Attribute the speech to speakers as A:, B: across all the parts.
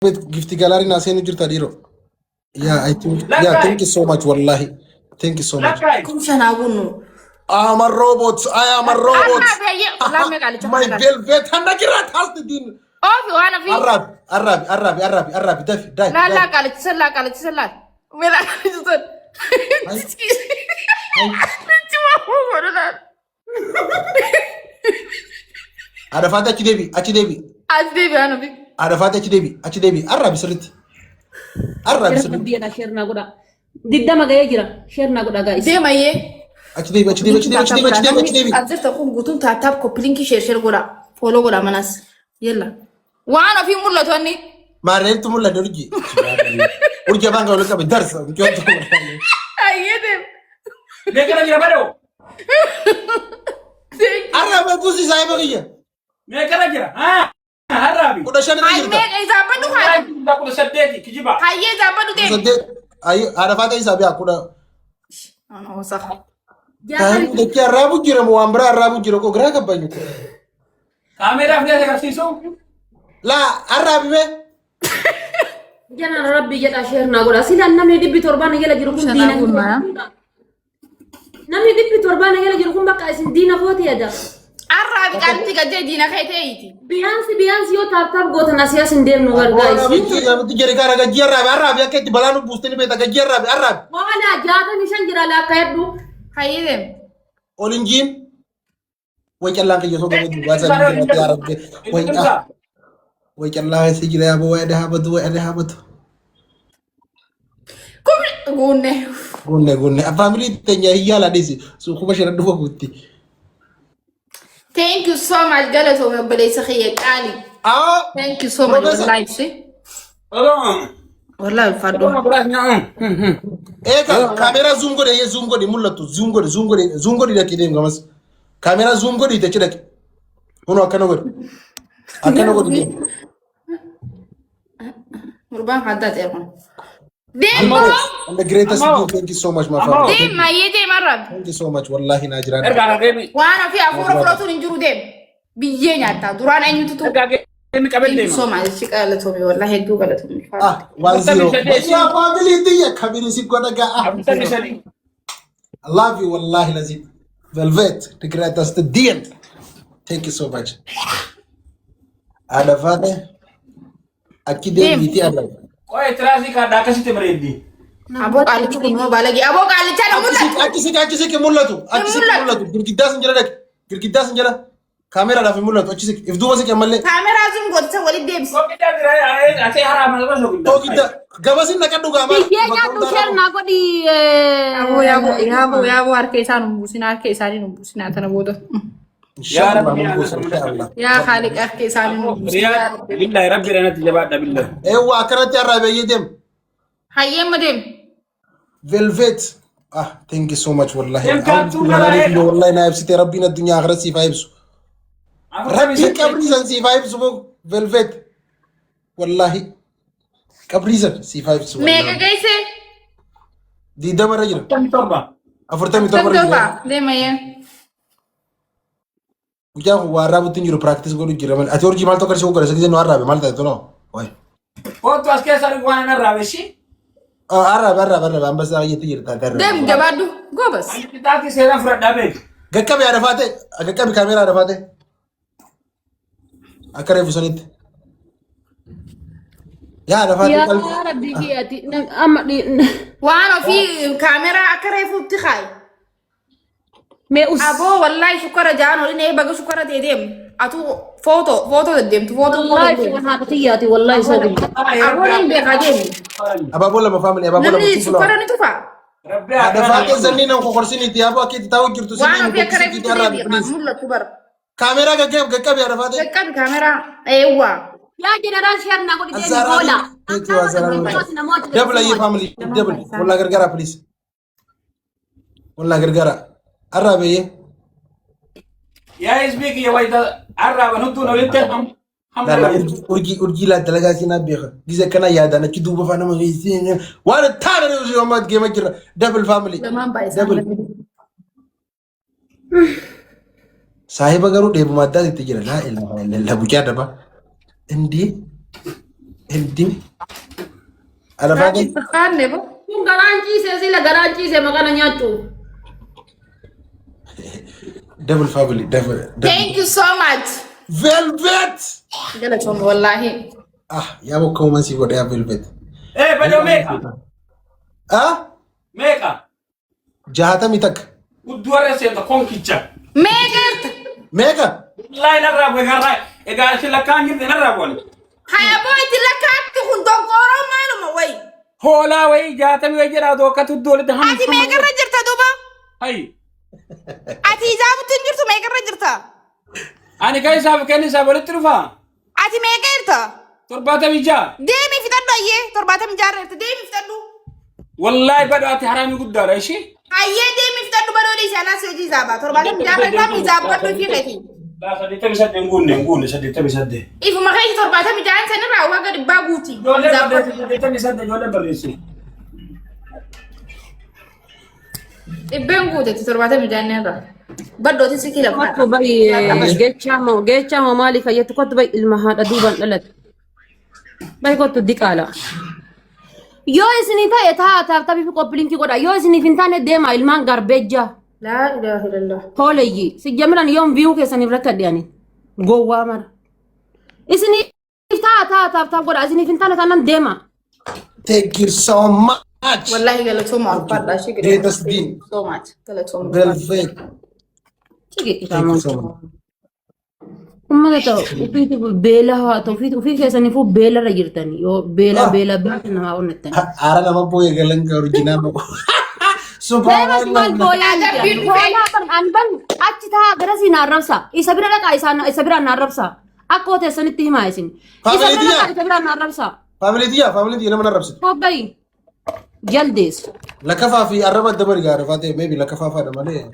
A: gift gallery na sai ni jirta diro. Yeah, I think. Yeah, thank you so much, wallahi. Thank you so much. I am a robot. I am a robot. My velvet and I can't has the din.
B: Oh, you wanna be
A: Arab, die.
B: لا قالت سلا ولا قالت انت ما هو ولا
A: Arafat achi debi.
B: ازدي انا بي
A: Arafat achi debi. Arab sirrit.
C: Dia share goda. Didda magaya jira. Share goda guys.
B: زي ما هي
A: Achi debi.
B: ازرت اكون قلتم تاب كوبلينكي شير غودا فولو غودا مناس يلا وانا في مله توني
A: ما رأيت ملا درجي. Urja banga ulaka bidarsa.
B: ايدم
D: لكن انا بدو
A: Arab tu si saya bagiya.
D: لكن انا ها هرابي
A: Udah shani
B: هاي
A: jirta.
B: ميك اذا بدو هاي
D: باكل سديتي كجيبا
B: هاي اذا بدو دي
A: Sade ayo Arafat ay sabi aku dah.
B: انا صح
A: Tahu dekia Arabu jira mu ambra Arabu jira ko gra ka banyu.
D: كاميرا في هذا كسيسو
A: La Arab be.
C: Jana rabbi jada share goda. Sila namni dibbi torbana yela jiru kun dina. Namni dibbi torbana yela jiru kun baka isin dina khoti ada.
B: عربي قالت لي دينا خيتيتي
C: Biansi yo tab gota nasiya sindem no gar guys.
A: Itu jari kara gaji Arab ya kayak di balanu booster ni beta gaji Arab.
C: Wala jata ni shangira la kaydu.
B: هايدم
A: Olinjin. Wai kallan kai so ga du ba zan da Arab ke. Wai kallan sai jira ba wai da habatu.
B: كم قولنا
A: Gunne. A family tenya hiyala desi. So kuma shirin duwa gutti.
B: thank you so much قالت وما بلي سخيه قالي
A: Ah,
B: thank you so much والله سي والله فادو
A: kamera zoom gode mullatu zoom gode da kidem gamas. Kamera zoom gode ta cire. Hono akana gode.
B: مربان حدات يرون
A: And the greatest thing, thank you so much, my family.
B: ديم ما يدي مرة
A: Thank you so much, wallahi najran.
D: ارجع ريمي
B: وانا في افور فلوتون انجرو ديم بيجي ناتا دوران اي نتو
D: ارجع ريمي قبل
B: thank you
D: ديما
B: so much شي قالت امي والله هدو قالت امي
A: Ah, 1-0. Ya family dia kabiri si goda ga. I love you, wallahi lazim. Velvet, the greatest thing. Thank you so much. Ada fate. Akide miti ada.
D: اوه تراسي كادا كسي تمريدي
B: ابو قالت كنو بالغي ابو قالت انا مولى
A: Akisik mullatu. Girgidda sinjala. Kamera da fi mullatu. Akisik. If duba sik amalle.
B: كاميرا زوم قلت سوالي ديبس
D: كوكي تادري اتي حرام ما بسوق
A: To gidda. Gabasin na kadu gama.
C: Dia jadu share godi.
B: ابو اركيسان نبوسنا اركيسان نبوسنا تنبودو
A: Inshallah. Inshallah.
B: يا خالق اركيسان
D: ريال بالله ربي انا تجبا بالله
A: Ewa akarati arabe yedem.
B: هاي مدام
A: Velvet. Ah, thank you so much wallahi.
D: Dem ka tu na
A: Wallahi wallahi na yabsite rabbina dunya akhira si vibes. Rabbi kabrizan si vibes mo Velvet. Wallahi. Kabrizan si vibes.
B: ميغا جايسه
A: Di damara jira.
D: تومبا
A: Afurtami tamara jira.
B: تبا ديما يا
A: Kuja ko warabu tunjuro practice godu jira man. Ati orji mal to karsi ko karsi kizen no arabe mal ta to no. Oi.
D: او تو اسكي ساري وانا رابشي
A: Arabe ambasa yeti jira ta garra.
B: دم جبادو غوبس
D: انت تاكي سيرا فرد دابي
A: Gakkabi arafate. Gakkabi kamera arafate. Akare fusanit. Ya arafate
C: Ya
A: kal.
C: rabbi kiyati. Amma di.
B: وانا في كاميرا اكريفو بتخاي
C: Me us.
B: ابو والله شكرا جانو لين بقى شكرا تيدم اتو فوتو تدم فوتو
C: Wallahi fi hadiyati wallahi sabi.
B: ابو لين بقادم
A: Ababola ma family ababola
B: نمني
A: ma
B: شكرا نتوفا
D: ربي
A: arafate zanni nan ko korsini ti abo akiti tawo jirtu
B: وانا
A: sinni
B: في
A: ko
B: كريفو
A: kiti arabe
B: تدم
A: please.
B: مولى كبر
A: Kamera gakkabi arafate.
B: كان كاميرا ايوه
C: Ya general share godi de
A: Azara.
C: bola.
A: Thank you Azara. Double ayi family. Double. Wala gargara please. Wala gargara. Arabe ye.
D: يا اسبيك يا ويدا عرب نطو نولت هم
A: Dala urgi la dalaga sina biya. Gize kana yada na ki duba fa na mai sin. Wala tare ne uzi ma ge makira. Double family.
B: زمان بايس
A: Double. Sahiba garu de bu madda ti jira la ilaha illallah buja da ba. Indi هندين أنا فاهم
B: Kaan nebo.
C: Kun garanciise sila garanciise maqana nyaattu.
A: دبل فاميلي دبل
B: Thank you so much.
A: فيلفت
B: Galatooma wallahi.
A: يا أبو كومان سيقول يا فيلفت
D: Eh, bado meka. Meka.
A: جهاتا ميتك
D: Udwara senta konkicha.
B: Meeqeerta?
A: ميكا
D: Wallahi narra garra. Ega sila kangi narra bon.
B: Hayaboo itti lakkaatti kun dogooroo maaluma wayi.
D: Hola way jaatami way jira do ka tuddo le ham.
B: Ati meeqarra jirta duuba?
D: Hay.
B: Ati ijaabutti hin jirtu meeqarra jirta?
D: Ani kai sab kenni sab le trufa.
B: Ati meeqeerta?
D: Torbata bija.
B: Deemi fitadhu ayyee 70 jaarreerta deemi fitadhu.
D: Wallahi bado ati harami guddara ishi.
B: Ayyee deemi fitadhu badoo dhiisee anaa seejii zaabaa 70 jaarreerta miizaabbadhu fi qeeti.
D: La sadita bisadde ngunne sadita bisadde.
B: Ifuma keessa 70 jaan sanirraa waaqa dhibbaa guuti.
D: Sadita bisadde jole barreessi.
B: Dhibbeen guutetti 70 jaanneerra. Baddooti si kila
C: Kottu bai geechamo maali fayyatu kottu bai ilma haadha duuban dhalat. Bai kottu diqaala. Yoo isinii ta'e taaptabii fi qophiilinki godha. Yoo isiniif hin taane deema ilmaan garbeejja.
B: laa ilaaha illallah.
C: Hoolayyi si jamiran yoom viyuu keessaniif rakkadheani. Gowwaa mara. Isiniif taaptaaf godha. Isiniif hin taane taanaan deema.
A: thank you so much
B: Wallahi galatooma alfaadhaa shi gida.
A: Greatest being.
B: So much. Galatooma.
A: فيلفت
C: Cigi
A: thank you so much
C: ummata ta'u ufiitu beela haa ta'u ufii keessaniifuu beelarra jirtani. Yoo beela beelti namaa onnettani.
A: أنا لما بوي قالن كأورجينال سبحان
C: Maal
A: الله
C: booyaa miti. Hoolaa kan anban achi taa gara siin arrabsa. Isa bira dhaqaa isa biraan arrabsa. Akka oteessanitti himaa isin. Isa bira dhaqaa isa biraan arrabsa.
A: فاميلي دي أنا من الربس
C: Hobbayi. Jaldees.
A: لكفا في الربع دبر قارة فاتي ميبي لكفا فانا مالي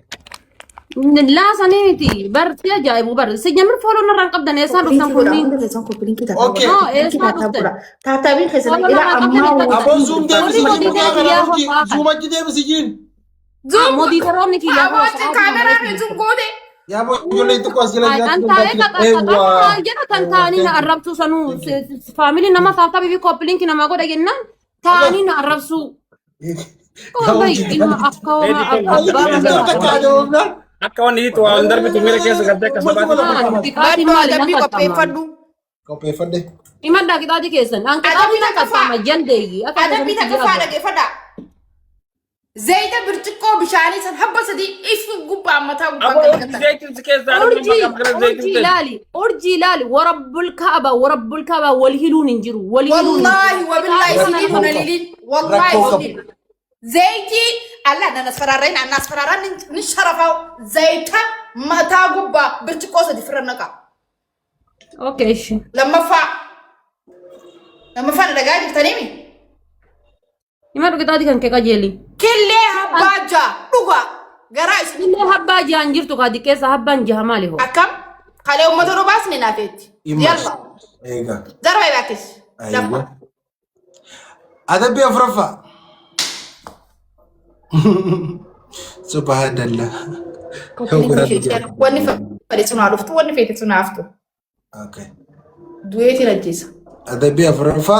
C: Laasanii miti. Barti ajaa'ibu barti. Si jamir fooloo narraan qabdan eessaa dhuftan kunniin.
A: Okay.
C: No, eessaa dhuftan.
B: Taataabiin keessatti
C: Wala
B: ilaa ammaa
A: أبو زوم ده
C: Warri
A: مسجين
C: godinee
A: بقى
C: biyyaa
A: أنا
C: ho'aa kan.
A: زوم أجي ده مسجين
C: Moodiitaroonni kiyyaa
B: Abaatti kaameraa fi zum goode.
A: يا أبو يقول لي تقوس جلنا
C: Kan taa'ee qaqqaqqaqqaa jedha kan taa'anii na arrabsu sanuu faamilii nama taaptabii fi koppiliinki namaa godha jennaan taa'anii na arrabsu. Hobbayi ilma akka homaa abbaa.
D: Akka wanni itu waan darbitu mira keessa gadda akka sabaati.
C: Xiqqaatiin
B: Baddoo
C: maali
B: adabbii
C: na qaxxaama.
B: qopheeffadhu.
A: Kopi fade
C: Imaddaa qixaatii keessan. An qixaatii
B: Adabbii
C: na
B: takka
C: qaxxaama jaldeeyyi.
B: Adabbii takka faa dhageeffadha. Zayita birciqqoo bishaanii san habba sadii ifi gubbaa mataa gubbaa
D: Abo
B: galgatan.
D: zeytin keessa
C: Urjii ilaali warabbul kaaba wal hiluun hin jiru.
B: Wallahi wabillahi sidii kun aliliin. Wallahi sidii. Zayti Allah na nasfararaan ni sharafaw. Zayita mataa gubbaa birciqqoo sadii firra naqa.
C: Okay, ishi.
B: Lammaffaa na dhagaa jirtaniimi.
C: Imaddu qixaatii kan kee qajeeli.
B: Killee habbaa jaa dhuga garaa isin.
C: Illee habbaa jahan jirtu kaadi keessa habbaan jaha maali hoo?
B: Akkam kalee uummata robaasni naafeetti. Yalla.
A: Ega
B: Darba baakis.
A: aywa adabi afrafa subhanallah
B: Wanni fedhe sun haa dhuftu wanni feete sun haa haftu.
A: okay
B: Du'eetiin ajjeesa.
A: adabi afrafa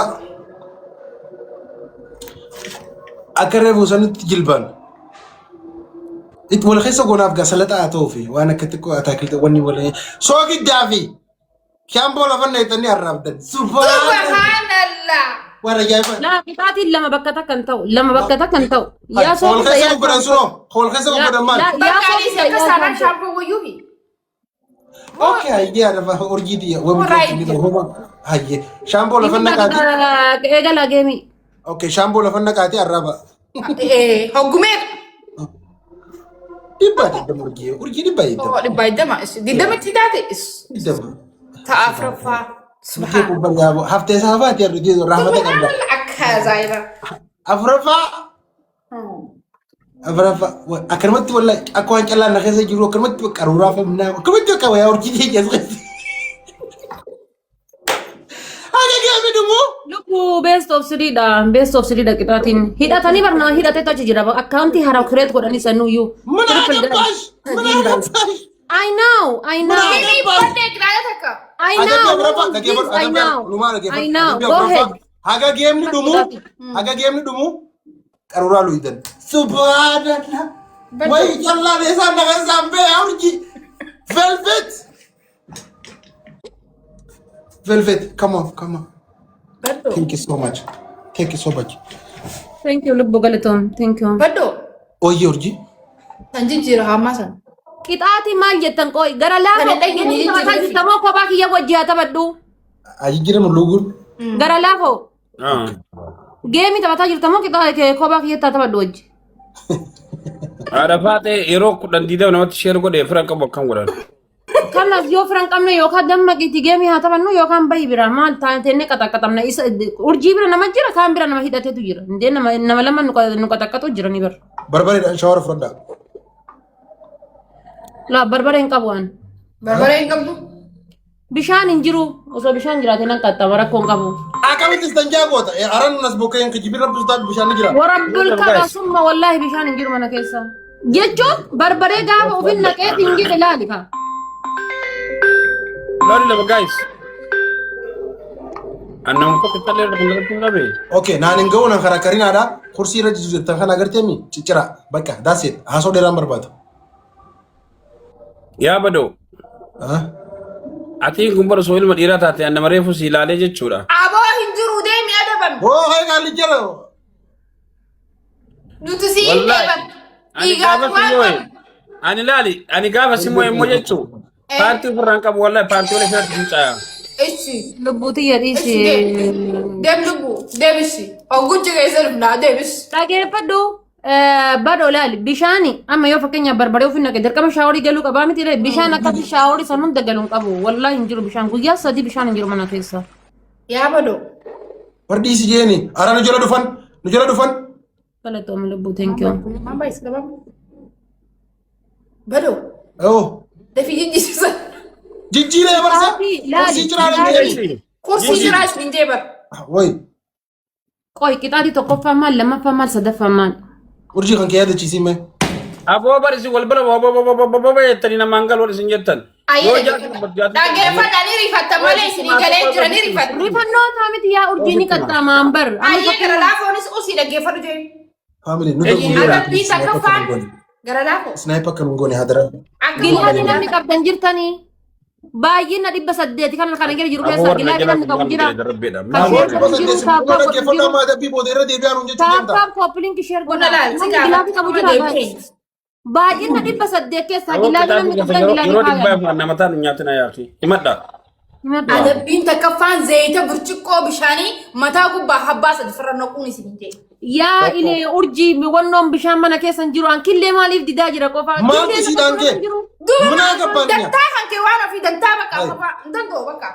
A: أكره وصلت جلبان إنت ولا خيسة قناف قصلت أتوفي وأنا كتكو أتاكلت وني ولا سوق الدافي كم بولا فن يتني الرابط
B: Subhanallah.
A: ورا جايبان
C: لا qixaatiin lama bakka takkan ta'u. Yaa
A: هول
C: soofisa
A: خيسة
C: yaa
A: قبران سلو هول خيسة قبران مان
B: Bakkaanis akka saanaan shaampoo wayyuufi.
A: أوكي هاي أنا فا أورجيدي ومكتبني هما هاي شامبو لفنا كاتي
C: eegala geemi.
A: أوكي شامبو لفنا كاتي الرابع
B: Hoggumee.
A: دبا دم أورجي دبا يدم
B: Dhibbaa iddama. Diddamitti taate.
A: يدم
B: Ta'a afuraffaa.
A: مكي كوبان يابو هفتة سافات يا رجال رحمة الله
B: Akka zaayira.
A: أفرفا أفرفا أكرمت ولا أكو أنك الله نخزة جرو أكرمت بكرورا فمنا أكرمت بكوا يا أورجي جاز هذا كم دمو
C: Lubbuu best of three dha qixaatiin. Hidhatanii barnaa hidhateetu achi jira. Akkaawuntii haraa kireet godhanii sannuyyuu.
A: من أجل باش من أجل باش
C: I know.
B: Inni baddee qiraaya takka.
C: I know. I know. Go ahead.
A: Haga game ni dumu. Karura luidan. Subhanallah. Wai jalla desa naga sampai aurji. Velvet, come on. Thank you so much.
C: Thank you, Lubbu Galaton. Thank you.
B: Baddo.
A: Oh, Yorji.
B: Sanjin jira hamasan.
C: Qixaati maal jettan qoy gara laafa
B: Kana dhageenye
C: taphataa jirtamoo kophaa kiyya wajjii haa taphadhu.
A: Aji jira lugur.
C: Gara laafoo geemii taphataa jirtamoo kophaa kiyya haa taphadhu wajji.
D: Ada faate yeroo kudhan diidama namatti sheer godhe firan qabu akkam godhan.
C: Kanas yoo firan qabne yookaan dammaqiti geemii haa taphannu yookaan bahi bira maal taatenne qaxaqqatamna isa urjii bira nama jira kaan bira nama hidhateetu jira. Indee nama lama nu qaxaqqatu jirani bira.
A: Barbareedhaan shawara fudhadhaa.
C: La barbare hin qabu waan.
B: Barbare hin qabdu.
C: Bishaan hin jiru osoo bishaan jiraate nan qaxxaamara rakkoo hin qabu.
A: Akkamitti istanjaa goota? Aran nas bokkeen kijibirra bustaat bishaan ni jira.
C: Warabbul kaba summa wallahi bishaan hin jiru mana keessa. Jechuun barbaree gaafa ofin naqee hin jedhe laali ka.
D: Lori lama guys. Annam ko kitalle rabbi nabe.
A: Okay, naan hin ga'u nan karaa karinaadha. Kursii irra jiru jettan kan agartee mi? Ciccira. Bakka that's it. Haasoo dheeraan barbaada.
D: Yaa badoo. Ati gumbara soo ilma dhiiraa taate annama reefu si ilaalee jechuudha.
B: Aboo hin jiru deemi adaban.
A: Oh, hai kali jira.
B: Nuti si deeban.
D: Ani laali, ani gaafa si immoo jechuu. Paartii ofirraan qabu wallahi paartii wala isaatti fincaya.
B: Echi.
C: Lubbuuti yadhiisi.
B: Deem lubbu. Deebisi. Ogguchi keessa dhufnaa deebis.
C: Dhageeffadhu. Badoo laali bishaani amma yoo fakkeenya barbaree ofin naqe dirqama shaaworii galuu qabaa miti bishaan akkasi shaaworii san hunda galuun qabu wallahi hin jiru bishaan guyyaa sadii bishaan hin jiru mana keessa.
B: Yaa badoo.
A: Wardi si jeeni ara nu jala dhufan.
C: Galatoom lubbuu thank you.
B: Mamba is gabam. Badoo.
A: Oh.
B: Dafi jijjiirsa.
A: Jijjiiree barsa.
C: Laali.
B: Kursii jiraas hin jeebar.
A: Wai.
C: Qoy qixaatii tokkoffaa maal lammaffaa maal sadaffaa maal.
A: Urjii kan kee yaadachiisii mee?
D: Aboo barisi wal bira baba jettanii namaan gal wal isin jettan.
B: Dhaggeeffadhaan rifatta malee isinii galee jira ni rifatta.
C: Rifannoo isaa miti yaa urjii ni qaxxaamaan bar.
B: Ayyee gara laafoonis usii dhaggeeffadhu jee.
A: Family
B: Adabbii takkaffaan gara laafoo.
A: Sniper kan ngoone hadara.
C: Gilaadii namni qabdan jirtanii. Baay'ina 800 kan kana gara jiru keessa gilaadii namni qabu jira. Taappaaf koppiliinki sheer godha. Gilaadii qabu jira. Baay'ina 800 keessa gilaadii namni qabdan gilaadii
D: yeroo dhibbaaf namataan nyaatina yaaki himadha.
B: Adabbiin takkaffaan zayita burcuqqoo bishaanii mataa gubbaa habbaa sadi firra naquun isin jee.
C: Yaa ilee urjii wannoon bishaan mana keessa hin jiru ankillee maaliif didaa jira qofaa.
A: Maaltu si daangee? Munaa gabbaan
B: dantaa kan kee waan ofii dantaa bakka qofaa dandoo bakka.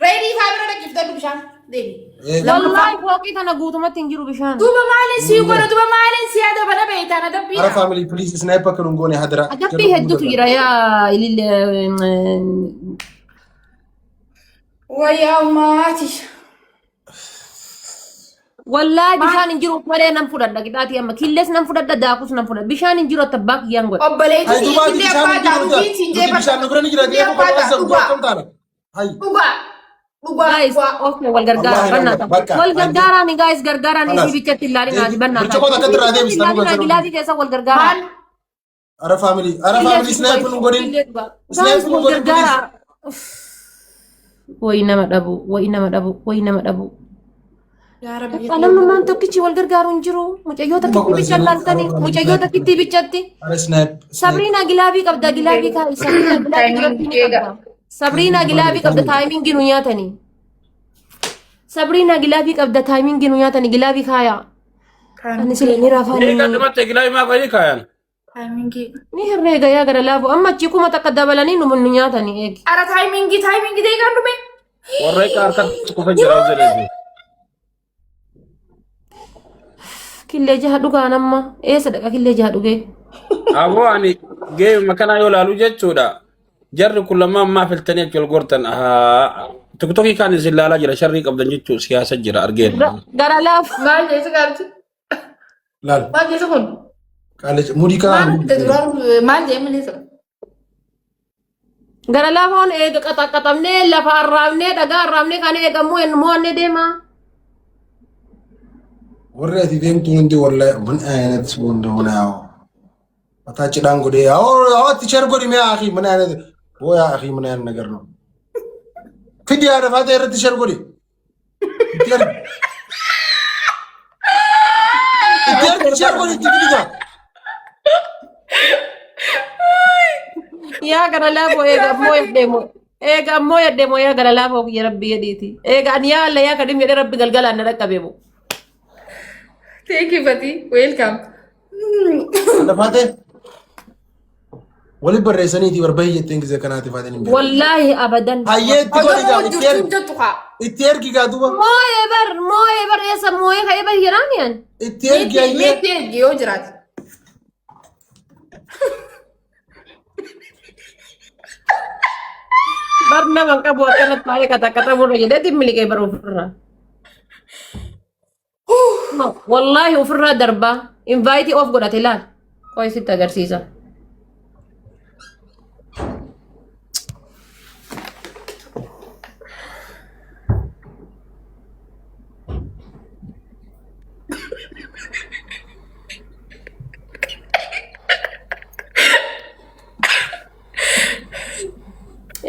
B: Reedii isaa bira dhaggeeffadhu bishaan deebi.
C: Wallahi fooqii tana guutumatti hin jiru bishaan.
B: Duuba maaliin sii godha duuba maaliin sii yaada bana beektaan adabbii.
A: Ara family please sniper kan ngoone hadara.
C: Adabbii hedduutu jira yaa ilillee.
B: Wayyaa maati.
C: Wallahi bishaan hin jiru malee nan fudhadha qixaatii amma killees nan fudhadha daakus nan fudhadha bishaan hin jiru atta baak yaan godha.
B: Obboleetti si illee abbaa daawwitiin si jee
A: bishaan nu bira ni jira deemu kan wasan gua kam taana. Hai.
B: Dhugaa.
C: Guys, okay wal gargaara bannaata. Wal gargaara ni guys gargaara ni si bichatti ilaalina ati bannaata.
A: Bicha kota kadra deemu sanu
C: Ilaalina gilaatii keessa wal gargaara.
A: Ara family sniper nu godin. Sniper nu godin.
C: Wai nama dhabu.
B: Yaa Rabbi.
C: Alamummaan tokkichi wal gargaaru hin jiru. Mucayyoo takkitti bicha laaltanii mucayyoo takkitti bichatti.
A: Ara sniper.
C: Sabriina gilaabii qabda gilaabii kaa Sabriina gilaabii qabda taayimingi nu nyaatanii. Sabriina gilaabii qabda taayimingi nu nyaatanii gilaabii kaayaa. Ani sila ni raafaa
D: Ni kan dhumatte gilaabii maa fayyii kaayan.
B: Taayimingi.
C: Ni herreega yaa gara laafu amma achi kuma takka dabalanii nu nyaatanii eegi.
B: Ara taayimingi deegaan dhume.
D: Warree ka harka kufa jira jedhee.
C: Killee jaha dhugaa namma eessa dhaqa killee jaha dhugee.
D: Aboo ani geemi makanaa yoo laalu jechuudha. Jarri kun lamaan ammaa filtanii achi ol gortan tokkokkii kaan isin laalaa jira sharrii qabdan jechuun siyaasa jira argeera.
C: Gara laafu.
B: Maal jeessa gaalti?
A: Laal.
B: Maal jeessa kun?
A: Kaalecha mudii kaa.
B: Maal jee mul'isa?
C: Gara lafoon eega qaxaqaxamnee lafa arraabnee dhagaa arraabnee kan eegamu eenyu mo'annee deemaa.
A: warri ati deemtu hundi wallahi mun ayinat wanda wana yawo mata ci dan gode yawo ati char godi me akhi mun ayinat bo ya akhi mun ayin nagar no fidiya da fata yarati char godi ityar char godi tikida
C: Ya gara lafoo eega mo'addeemo. Eega mo'addeemo yaa gara lafoo ya rabbi yadiiti. Eega ani yaa Allah yaa kadim yedhe rabbi galgalaan na dhaqqabeemu.
B: Thank you, Fati. Welcome.
A: da fata wali barreessanii ti barbahi jetteen gize kanaati fata ni
C: Wallahi abadan.
A: hayyetti godi ga
B: Jirtuun jettu haa.
A: itti ergi ga duba
C: Moo'ee bar eessa moo'ee ka'ee bar jiraaniyan.
A: itti ergi hayyee
B: Meetti ergi yoo jiraate.
C: Bar naman qabu akkanatti baay'ee qaxaqaxamurra jedhee timmilikee bar ofirraa. Wallahi ofirraa darbaa. Invaayitii of godhate laal. Qoy sitti agarsiisa.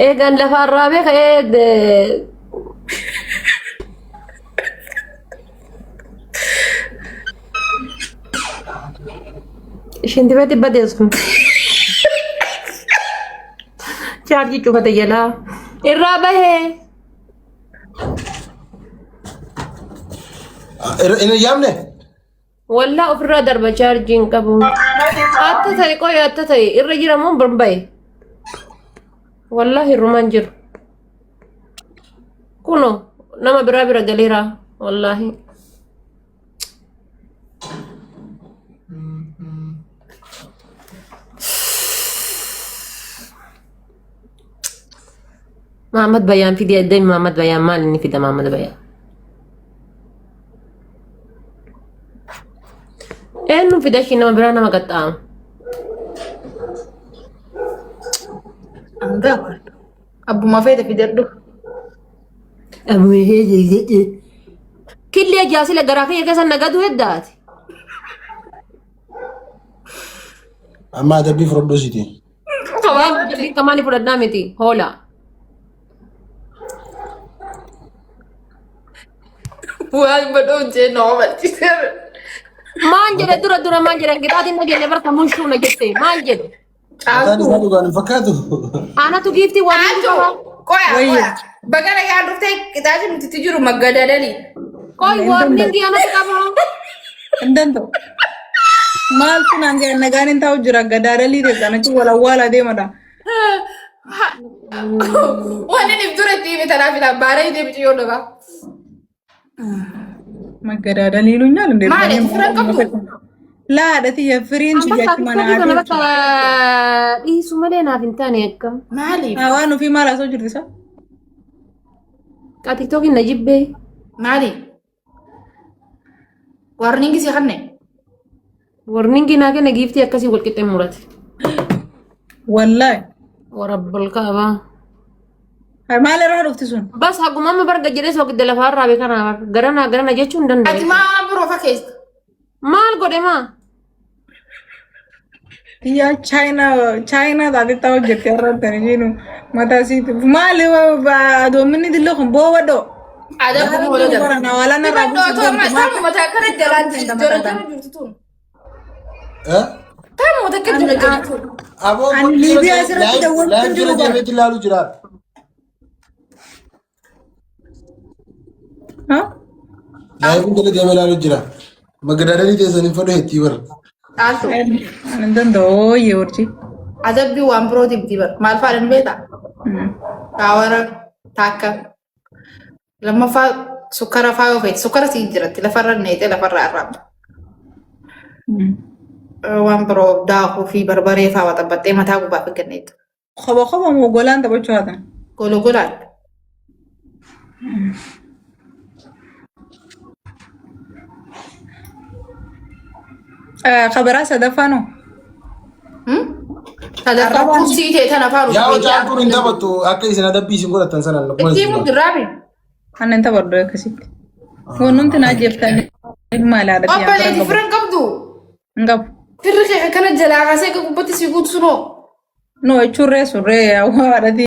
C: Eegan lafa arraabee ka'ee ishiin dibatti badeessu. Chaarjii cufate jalaa. Irraa bahee.
A: ina yamne
C: Wallaa ofirraa darba chaarjiin qabu. Atta ta'e qoy atta ta'e irra jiramuun barbaye. Wallahi rumaan jiru. Kuno nama biraa bira galeera. Wallahi. Muhammad Bayan fidi addai Muhammad Bayan maal inni fida Muhammad Bayan. Eenyu fida shi nama biraa nama qaxxaamu.
B: Angga. Abbuma feete fidadhu.
C: Killee jaasila garaa kiyya keessa nagadu heddaati.
A: amma dabbi froddo siti
C: Kamaani fudhadhaa miti hoola.
B: Waan badoo jee nama barsiiseera.
C: Maal jedhe dura maal jedhe gidaatiin nageenya barka mushuu na jette maal jedhe.
A: Tani sadu gan fakatu
C: Anatu giiftii waan
B: Aantu. Qoya. Bagana yaa dhuftee qixaashi nuti jiru maggadalali.
C: Qoy warningi anatu qaba.
E: Danto. Maal kun angee nagaan taa'u jira gadaadalii deeganachi walawwaala deemada.
B: Waan inni duratti hime tanaaf ilaa baaree deebitu yoo dhabaa.
E: Magadaadalii lunyaan hundee.
B: Maali firan qabdu?
E: Laadhati yaa firiin si jechi mana
C: Kana bakka dhiisu malee naaf hin taane akkam.
B: Maali?
E: waan ofii maal haasoo jirti isa?
C: Ka tiktookiin na jibbee.
B: Maali? Warningi si kanne?
C: Warningi naa kenna giiftii akkasii wal qixxee murate.
E: Wallaahi.
C: Warabbal kaabaa.
E: Maal irraa dhufti sun?
C: Bas hagumamma barga jedhee soo gidda lafaa irraa beekanaa garana jechuun
B: Ati
C: danda'e.
B: maa biroo fakkeessa?
C: Maal godhe maa?
E: Yaa chaayinaa taate taa'u jirti irra tanijiinu mataa siiti. Maali adoominni dilloo kun boowwadoo?
B: Ada kuma wala jala.
E: Barana wala na
B: Tiba
E: rabu
B: doto mas tamu mata kare jalan jalan jalan jurtu tu.
A: eh
B: Tamu mata kare jalan jalan tu.
A: abo
E: Ani Libya asirratti dawwaltu
A: lan jira
E: jiru bara.
A: jabeti lalu jira
E: Ha?
A: lan jira jabeti lalu jira magadadani tesanin fado hetti bar
B: Tasu.
E: Ani danda'oo yeewurti.
B: Ada bi wan pro tiba. Malfa dan beta. Kawara taka. Lama fa sukara fa ofet sukara si jirat la farra nete la farra arab. Wan pro da ko fi barbare fa wata batte mata ko ba fiknet.
E: Qoba moo golaan taphachuu haatan.
B: Golo golat.
E: Kabaraa sadaffaa noo?
B: sadarkaa kursii ta'e tana faaru.
A: Yaa hojjaan kun hin taphattu akka isin adabbii isin godhatan sana lakkuma
B: Itti mutti raabi.
E: Anan taphadhu akkasitti. Wanumti naa jeeftanii maal aadatti yaa
B: Obbaleeti firan qabdu.
E: hin qabu.
B: Firri kee kana jalaa kaasee gubbatti si guutu sunoo.
E: No, churre surre, aadatti